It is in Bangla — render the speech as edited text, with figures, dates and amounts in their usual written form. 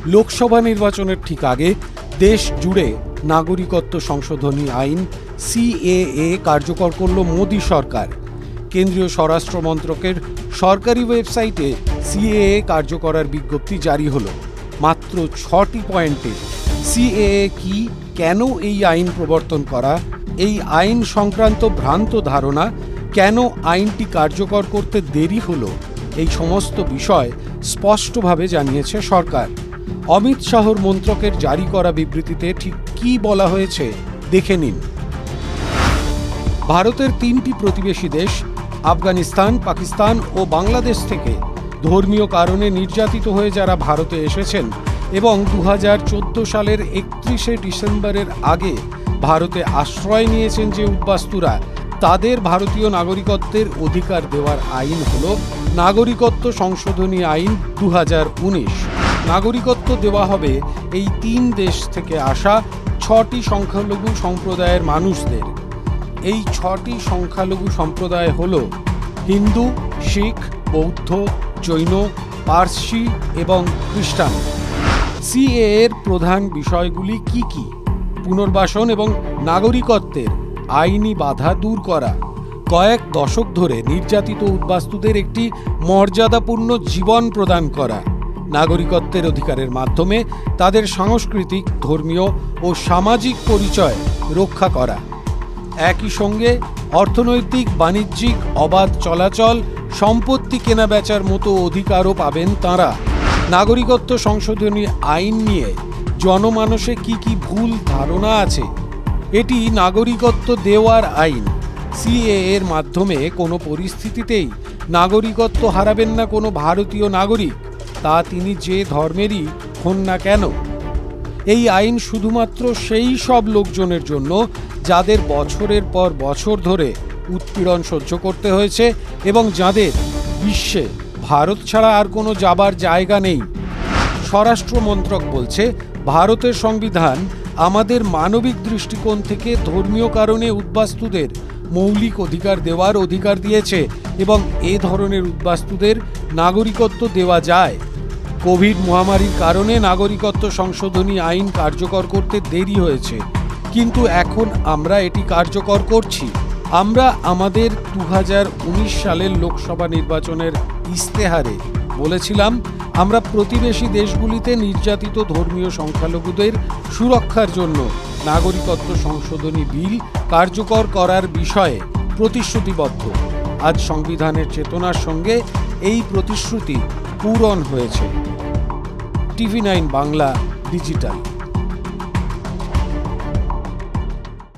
লোকসভা নির্বাচনের ঠিক আগে দেশ জুড়ে নাগরিকত্ব সংশোধনী আইন সিএএ কার্যকর করল মোদী সরকার। কেন্দ্রীয় স্বরাষ্ট্র মন্ত্রকের সরকারি ওয়েবসাইটে সিএএ কার্যকরার বিজ্ঞপ্তি জারি হল। মাত্র 6টি পয়েন্টে সিএএ কি, কেন এই আইন প্রবর্তন করা, এই আইন সংক্রান্ত ভ্রান্ত ধারণা, কেন আইনটি কার্যকর করতে দেরি হলো, এই সমস্ত বিষয় স্পষ্টভাবে জানিয়েছে সরকার। অমিত শাহর মন্ত্রকের জারি করা বিবৃতিতে ঠিক কী বলা হয়েছে দেখে নিন। ভারতের 3টি প্রতিবেশী দেশ আফগানিস্তান, পাকিস্তান ও বাংলাদেশ থেকে ধর্মীয় কারণে নির্যাতিত হয়ে যারা ভারতে এসেছেন এবং 2014 সালের 31শে ডিসেম্বরের আগে ভারতে আশ্রয় নিয়েছেন যে উদ্বাস্তুরা, তাদের ভারতীয় নাগরিকত্বের অধিকার দেওয়ার আইন হল নাগরিকত্ব সংশোধনী আইন 2019। নাগরিকত্ব দেওয়া হবে এই 3 দেশ থেকে আসা 6টি সংখ্যালঘু সম্প্রদায়ের মানুষদের। এই 6টি সংখ্যালঘু সম্প্রদায় হল হিন্দু, শিখ, বৌদ্ধ, জৈন, পার্সি এবং খ্রিস্টান। সিএএর প্রধান বিষয়গুলি কি কি? পুনর্বাসন এবং নাগরিকত্বের আইনি বাধা দূর করা, কয়েক দশক ধরে নির্যাতিত উদ্বাস্তুদের একটি মর্যাদাপূর্ণ জীবন প্রদান করা, নাগরিকত্বের অধিকারের মাধ্যমে তাদের সাংস্কৃতিক, ধর্মীয় ও সামাজিক পরিচয় রক্ষা করা। একই সঙ্গে অর্থনৈতিক, বাণিজ্যিক, অবাধ চলাচল, সম্পত্তি কেনাবেচার মতো অধিকারও পাবেন তাঁরা। নাগরিকত্ব সংশোধনী আইন নিয়ে জনমানসে কি কি ভুল ধারণা আছে? এটি নাগরিকত্ব দেওয়ার আইন। সিএএর মাধ্যমে কোনো পরিস্থিতিতেই নাগরিকত্ব হারাবেন না কোনো ভারতীয় নাগরিক, তা তিনি যে ধর্মেরই হন না কেন। এই আইন শুধুমাত্র সেই সব লোকজনের জন্য যাদের বছরের পর বছর ধরে উৎপীড়ন সহ্য করতে হয়েছে এবং যাদের বিশ্বে ভারত ছাড়া আর কোনো যাবার জায়গা নেই। স্বরাষ্ট্র মন্ত্রক বলছে, ভারতের সংবিধান আমাদের মানবিক দৃষ্টিকোণ থেকে ধর্মীয় কারণে উদ্বাস্তুদের মৌলিক অধিকার দেওয়ার অধিকার দিয়েছে এবং এ ধরনের উদ্বাস্তুদের নাগরিকত্ব দেওয়া যায়। কোভিড মহামারীর কারণে নাগরিকত্ব সংশোধনী আইন কার্যকর করতে দেরি হয়েছে, কিন্তু এখন আমরা এটি কার্যকর করছি। আমরা আমাদের 2019 সালের লোকসভা নির্বাচনের ইস্তেহারে বলেছিলাম, আমরা প্রতিবেশী দেশগুলিতে নির্যাতিত ধর্মীয় সংখ্যালঘুদের সুরক্ষার জন্য নাগরিকত্ব সংশোধনী বিল কার্যকর করার বিষয়ে প্রতিশ্রুতিবদ্ধ। আজ সংবিধানের চেতনার সঙ্গে এই প্রতিশ্রুতি পূরণ হয়েছে। TV9 Bangla digital.